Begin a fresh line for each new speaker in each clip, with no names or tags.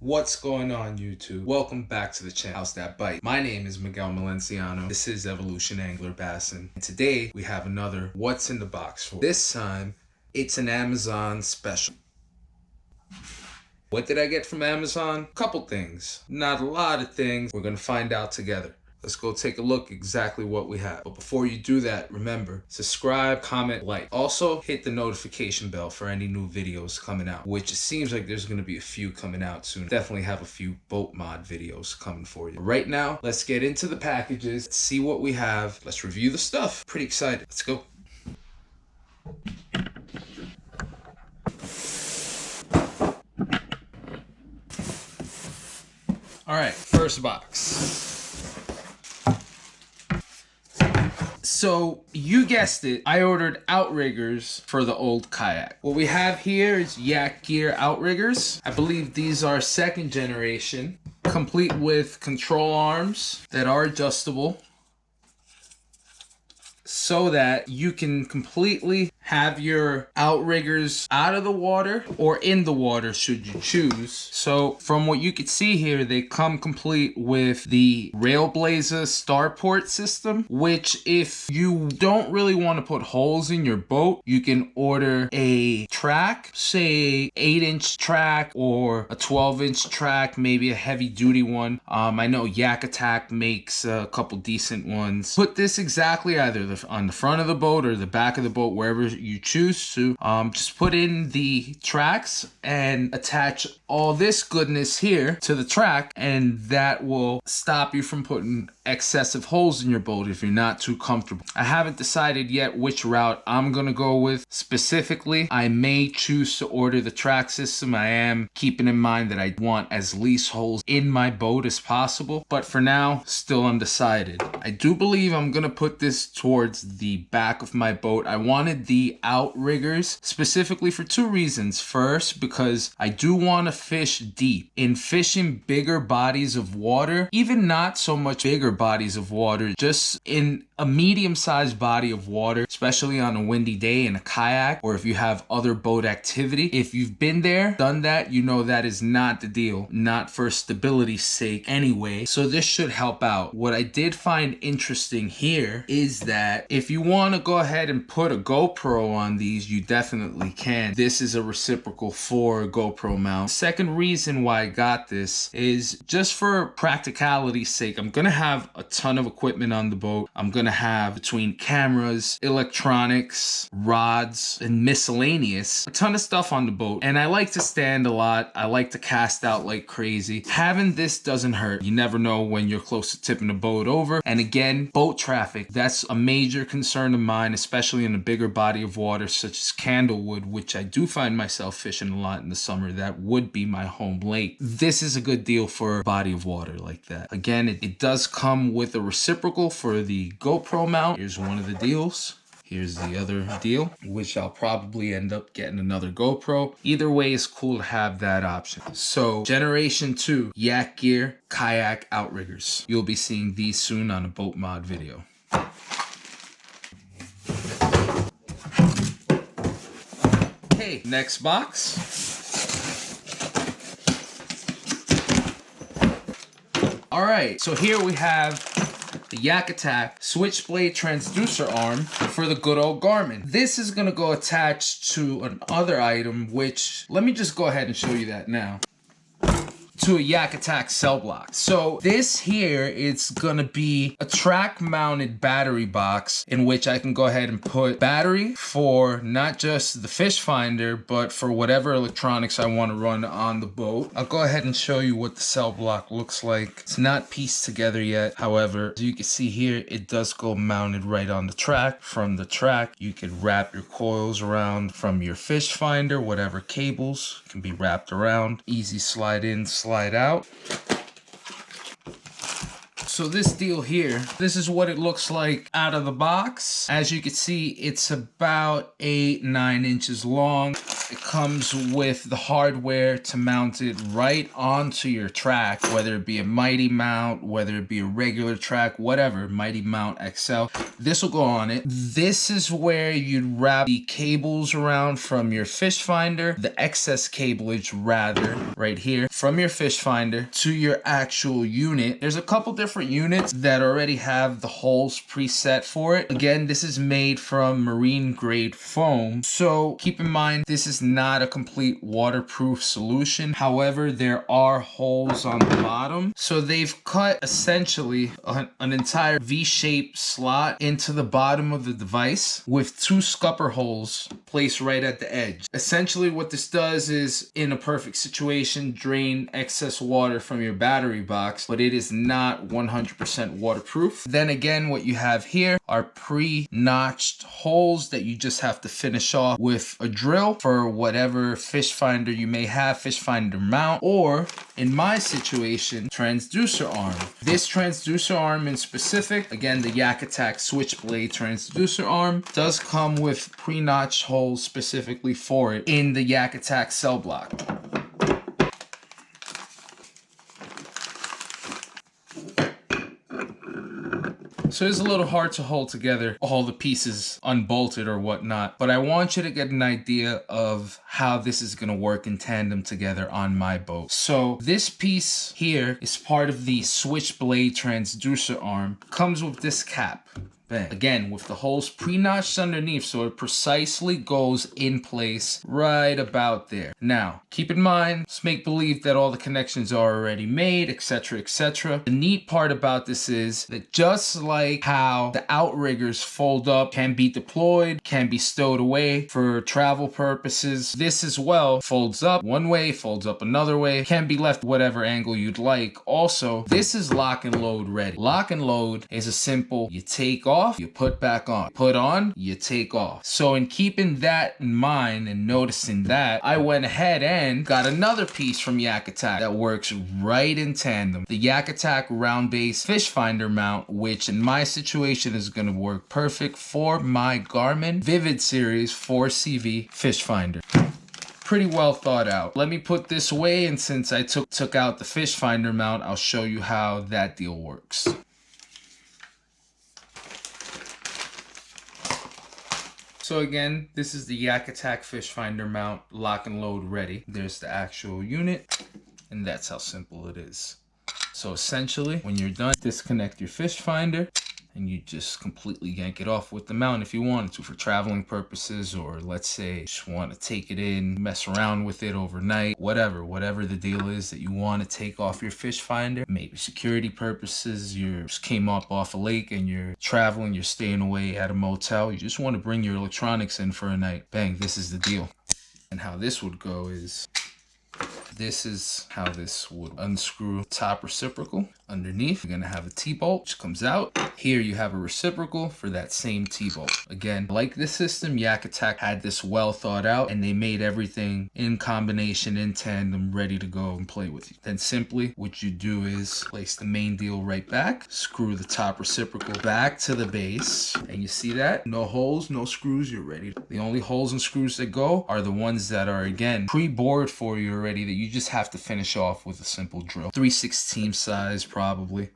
What's going on, YouTube? Welcome back to the channel. How's that bite? My name is Miguel Malenciano. This is Evolution Angler Bassin. And today we have another What's in the Box for. This time, it's an Amazon special. What did I get from Amazon? Couple things. Not a lot of things. We're gonna find out together. Let's go take a look exactly what we have. But before you do that, remember, subscribe, comment, like. Also, hit the notification bell for any new videos coming out, which it seems like there's gonna be a few coming out soon. Definitely have a few boat mod videos coming for you. Right now, let's get into the packages, see what we have. Let's review the stuff. Pretty excited. Let's go. All right, first box. So you guessed it, I ordered outriggers for the old kayak. What we have here is Yak Gear outriggers. I believe these are second generation, complete with control arms that are adjustable so that you can completely have your outriggers out of the water or in the water should you choose. So from what you can see here, they come complete with the Railblazer starport system, which if you don't really want to put holes in your boat, you can order a track, say 8-inch track or a 12-inch track, maybe a heavy duty one. I know Yak Attack makes a couple decent ones. Put this exactly either on the front of the boat or the back of the boat, wherever you choose to. Just put in the tracks and attach all this goodness here to the track, and that will stop you from putting excessive holes in your boat if you're not too comfortable. I haven't decided yet which route I'm gonna go with specifically. I may choose to order the track system. I am keeping in mind that I want as least holes in my boat as possible, but for now, still undecided. I do believe I'm gonna put this towards the back of my boat. I wanted the outriggers specifically for two reasons. First, because I do want to fish deep. In fishing bigger bodies of water, even not so much bigger bodies of water, just in a medium-sized body of water, especially on a windy day in a kayak, or if you have other boat activity. If you've been there, done that, you know that is not the deal, not for stability's sake anyway. So this should help out. What I did find interesting here is that if you want to go ahead and put a GoPro on these, you definitely can. This is a reciprocal for a GoPro mount. Second reason why I got this is just for practicality's sake. I'm gonna have a ton of equipment on the boat. I'm gonna have, between cameras, electronics, rods, and miscellaneous, a ton of stuff on the boat. And I like to stand a lot. I like to cast out like crazy. Having this doesn't hurt. You never know when you're close to tipping the boat over. And again, boat traffic, that's a major concern of mine, especially in a bigger body of water such as Candlewood, which I do find myself fishing a lot in the summer. That would be my home lake. This is a good deal for a body of water like that. Again, it does come with a reciprocal for the GoPro mount. Here's one of the deals. Here's the other deal, which I'll probably end up getting another GoPro. Either way, it's cool to have that option. So Generation 2 Yak Gear Kayak Outriggers. You'll be seeing these soon on a boat mod video. Okay, next box. All right, so here we have the Yak Attack Switchblade Transducer Arm for the good old Garmin. This is gonna go attached to another item, which, let me just go ahead and show you that now. To a Yak Attack cell block. So this here is gonna be a track mounted battery box in which I can go ahead and put battery for not just the fish finder, but for whatever electronics I want to run on the boat. I'll go ahead and show you what the cell block looks like. It's not pieced together yet. However, as you can see here, it does go mounted right on the track. From the track, you can wrap your coils around from your fish finder, whatever cables can be wrapped around. Easy slide in, slide out. So this deal here, this is what it looks like out of the box. As you can see, it's about 8-9 inches long. It comes with the hardware to mount it right onto your track, whether it be a Mighty Mount, whether it be a regular track, whatever, Mighty Mount XL. This will go on it. This is where you'd wrap the cables around from your fish finder, the excess cablage rather, right here, from your fish finder to your actual unit. There's a couple different units that already have the holes preset for it. Again, this is made from marine grade foam. So keep in mind, this is not a complete waterproof solution. However, there are holes on the bottom. So they've cut essentially an entire V-shaped slot into the bottom of the device with 2 scupper holes placed right at the edge. Essentially what this does is, in a perfect situation, drain excess water from your battery box, but it is not 100% waterproof. Then again, what you have here are pre-notched holes that you just have to finish off with a drill for whatever fish finder you may have, fish finder mount, or in my situation, transducer arm. This transducer arm in specific, again, the Yak Attack switchblade transducer arm, does come with pre-notched holes specifically for it in the Yak Attack cell block. So it's a little hard to hold together all the pieces unbolted or whatnot, but I want you to get an idea of how this is going to work in tandem together on my boat. So this piece here is part of the switchblade transducer arm. Comes with this cap. Bang. Again, with the holes pre-notched underneath, so it precisely goes in place right about there. Now, keep in mind, let's make believe that all the connections are already made, etc., etc. The neat part about this is that just like how the outriggers fold up, can be deployed, can be stowed away for travel purposes, this as well folds up one way, folds up another way, can be left whatever angle you'd like. Also, this is lock and load ready. Lock and load is a simple, you take off, you put back on, put on, you take off. So in keeping that in mind and noticing that, I went ahead and got another piece from Yak Attack that works right in tandem. The Yak Attack round base fish finder mount, which in my situation is going to work perfect for my Garmin Vivid Series 4CV fish finder. Pretty well thought out. Let me put this away, and since I took out the fish finder mount, I'll show you how that deal works. So again, this is the Yak Attack fish finder mount, lock and load ready. There's the actual unit, and that's how simple it is. So essentially, when you're done, disconnect your fish finder, and you just completely yank it off with the mount if you wanted to for traveling purposes, or let's say you just want to take it in, mess around with it overnight, whatever the deal is that you want to take off your fish finder. Maybe security purposes, you just came up off a lake and you're traveling, you're staying away at a motel, you just want to bring your electronics in for a night. Bang, this is the deal. And how this would go is, this is how this would unscrew top reciprocal. Underneath, you're gonna have a T-bolt which comes out. Here you have a reciprocal for that same T-bolt. Again, like this system, Yak Attack had this well thought out, and they made everything in combination, in tandem, ready to go and play with you. Then simply what you do is place the main deal right back, screw the top reciprocal back to the base, and you see that? No holes, no screws, you're ready. The only holes and screws that go are the ones that are, again, pre-bored for you already, that you just have to finish off with a simple drill. 3/16 size probably.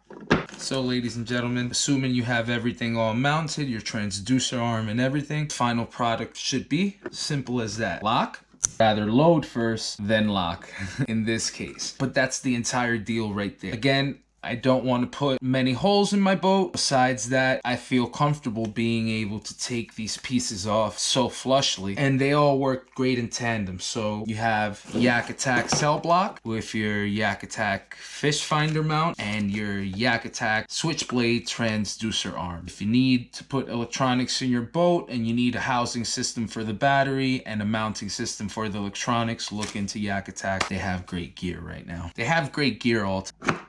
So ladies and gentlemen, assuming you have everything all mounted, your transducer arm and everything, final product should be simple as that. Lock, rather load first, then lock in this case. But that's the entire deal right there. Again, I don't want to put many holes in my boat. Besides that, I feel comfortable being able to take these pieces off so flushly, and they all work great in tandem. So you have Yak Attack cell block with your Yak Attack fish finder mount and your Yak Attack switchblade transducer arm. If you need to put electronics in your boat and you need a housing system for the battery and a mounting system for the electronics, look into Yak Attack. They have great gear right now. They have great gear all time.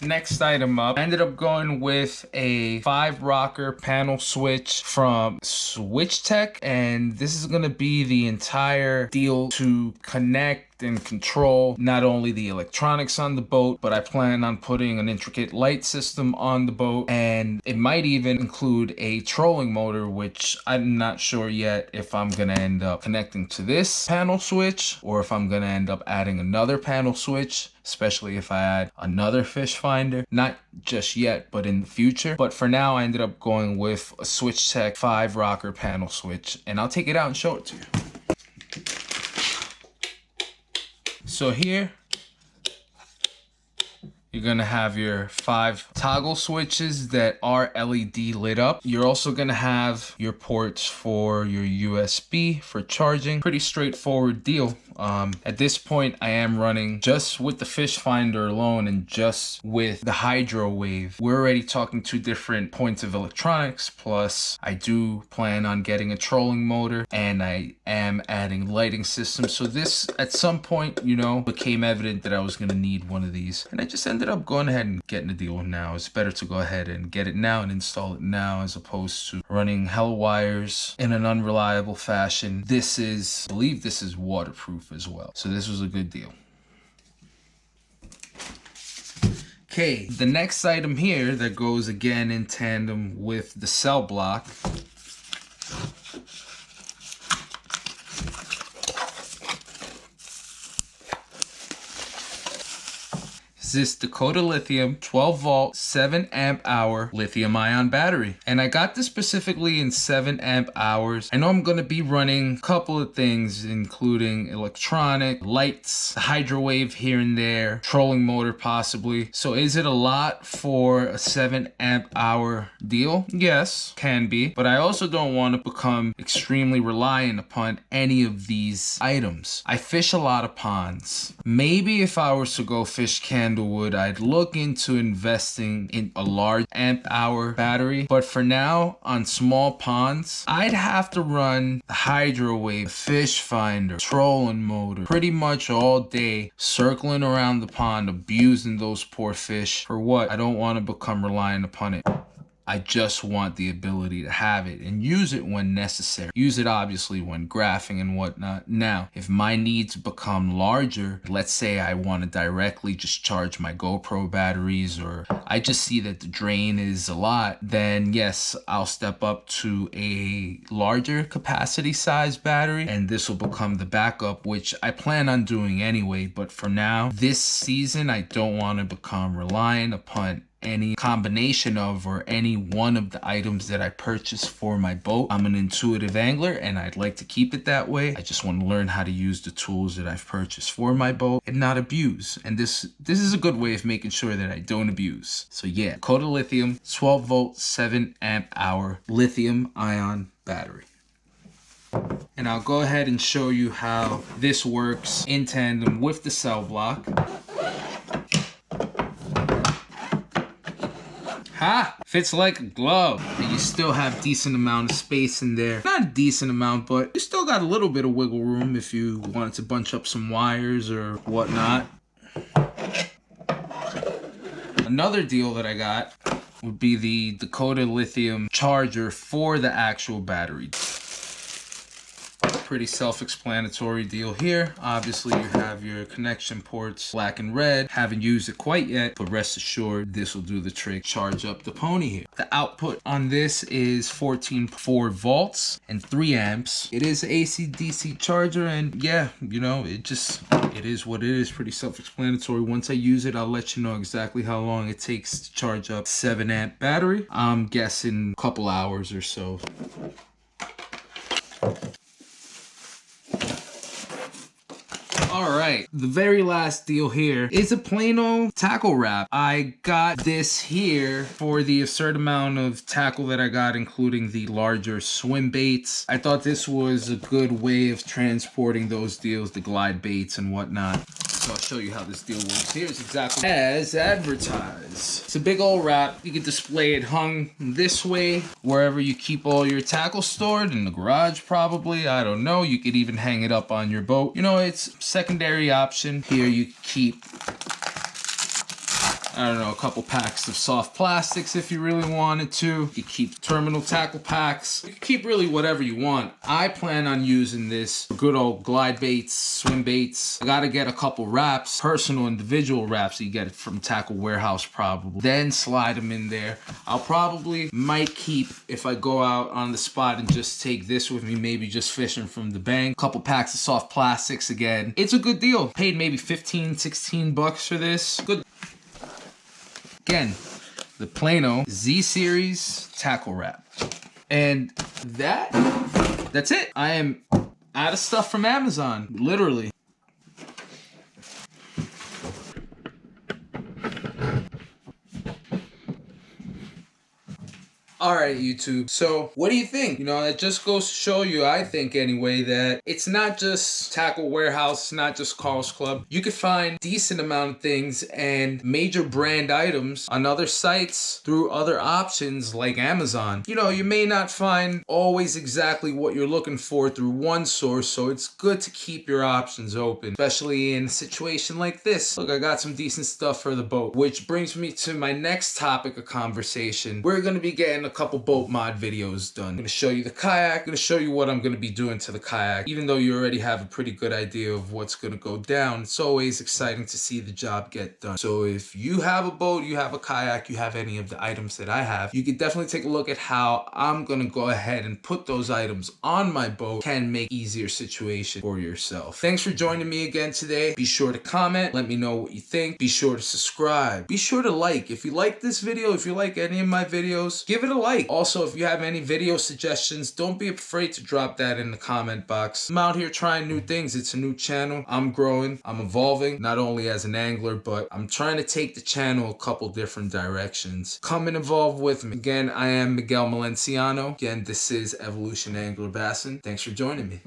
Next item up, I ended up going with a 5-rocker panel switch from Switch Tech, and this is gonna be the entire deal to connect and control not only the electronics on the boat, but I plan on putting an intricate light system on the boat, and it might even include a trolling motor, which I'm not sure yet if I'm gonna end up connecting to this panel switch or if I'm gonna end up adding another panel switch, especially if I add another fish finder. Not just yet, but in the future. But for now, I ended up going with a Switch Tech 5-rocker panel switch, and I'll take it out and show it to you. So here, you're gonna have your 5 toggle switches that are LED lit up. You're also gonna have your ports for your USB for charging. Pretty straightforward deal. At this point, I am running just with the fish finder alone and just with the hydro wave. We're already talking 2 different points of electronics, plus I do plan on getting a trolling motor and I am adding lighting systems. So this, at some point, you know, became evident that I was gonna need one of these. And I just ended up going ahead and getting the deal now. It's better to go ahead and get it now and install it now as opposed to running hell wires in an unreliable fashion. This is, I believe this is waterproof as well. So this was a good deal. Okay, the next item here that goes again in tandem with the cell block this Dakota Lithium 12 volt 7 amp hour lithium ion battery, and I got this specifically in 7 amp hours. I know I'm going to be running a couple of things including electronic lights, hydro wave here and there, trolling motor possibly. So is it a lot for a 7 amp hour deal? Yes, can be, but I also don't want to become extremely reliant upon any of these items. I fish a lot of ponds. Maybe if I was to go fish Candlewood, I'd look into investing in a large amp hour battery, but for now on small ponds I'd have to run the hydro wave, fish finder, trolling motor pretty much all day, circling around the pond, abusing those poor fish. For what? I don't want to become reliant upon it. I just want the ability to have it and use it when necessary. Use it obviously when graphing and whatnot. Now, if my needs become larger, let's say I want to directly just charge my GoPro batteries, or I just see that the drain is a lot, then yes, I'll step up to a larger capacity size battery and this will become the backup, which I plan on doing anyway. But for now, this season, I don't want to become reliant upon any combination of or any one of the items that I purchased for my boat. I'm an intuitive angler and I'd like to keep it that way. I just want to learn how to use the tools that I've purchased for my boat and not abuse. And this is a good way of making sure that I don't abuse. So yeah, Dakota Lithium 12 volt 7 amp hour lithium ion battery. And I'll go ahead and show you how this works in tandem with the cell block. Ha! Fits like a glove. And you still have decent amount of space in there. Not a decent amount, but you still got a little bit of wiggle room if you wanted to bunch up some wires or whatnot. Another deal that I got would be the Dakota Lithium charger for the actual battery. Pretty self-explanatory deal here. Obviously you have your connection ports black and red. Haven't used it quite yet, but rest assured this will do the trick. Charge up the pony here. The output on this is 14.4 volts and 3 amps. It is an AC/DC charger, and yeah, you know, it is what it is. Pretty self-explanatory. Once I use it, I'll let you know exactly how long it takes to charge up 7 amp battery. I'm guessing a couple hours or so. Alright, the very last deal here is a plain old tackle wrap. I got this here for the absurd amount of tackle that I got, including the larger swim baits. I thought this was a good way of transporting those deals, the glide baits and whatnot. So I'll show you how this deal works. Here's exactly as advertised. It's a big old wrap. You can display it hung this way, wherever you keep all your tackle stored, in the garage probably, I don't know. You could even hang it up on your boat. You know, it's a secondary option. Here you keep I don't know, a couple packs of soft plastics if you really wanted to. You keep terminal tackle packs. You can keep really whatever you want. I plan on using this for good old glide baits, swim baits. I gotta get a couple wraps, personal individual wraps. You get it from Tackle Warehouse probably. Then slide them in there. I'll probably might keep, if I go out on the spot and just take this with me, maybe just fishing from the bank. Couple packs of soft plastics again. It's a good deal. Paid maybe 15, 16 bucks for this. Good. Again, the Plano Z Series tackle wrap. And that's it. I am out of stuff from Amazon, literally. Alright, YouTube, so what do you think? You know, it just goes to show you, I think anyway, that it's not just Tackle Warehouse, it's not just Carl's Club. You could find decent amount of things and major brand items on other sites through other options like Amazon. You know, you may not find always exactly what you're looking for through one source, so it's good to keep your options open, especially in a situation like this. Look, I got some decent stuff for the boat, which brings me to my next topic of conversation. We're going to be getting a couple boat mod videos done. I'm going to show you the kayak. I'm going to show you what I'm going to be doing to the kayak. Even though you already have a pretty good idea of what's going to go down, it's always exciting to see the job get done. So if you have a boat, you have a kayak, you have any of the items that I have, you could definitely take a look at how I'm going to go ahead and put those items on my boat. Can make easier situation for yourself. Thanks for joining me again today. Be sure to comment. Let me know what you think. Be sure to subscribe. Be sure to like. If you like this video, if you like any of my videos, give it a like. Also, if you have any video suggestions, don't be afraid to drop that in the comment box. I'm out here trying new things. It's a new channel. I'm growing. I'm evolving, not only as an angler, but I'm trying to take the channel a couple different directions. Come and evolve with me. Again, I am Miguel Malenciano. Again, this is Evolution Angler Bassin. Thanks for joining me.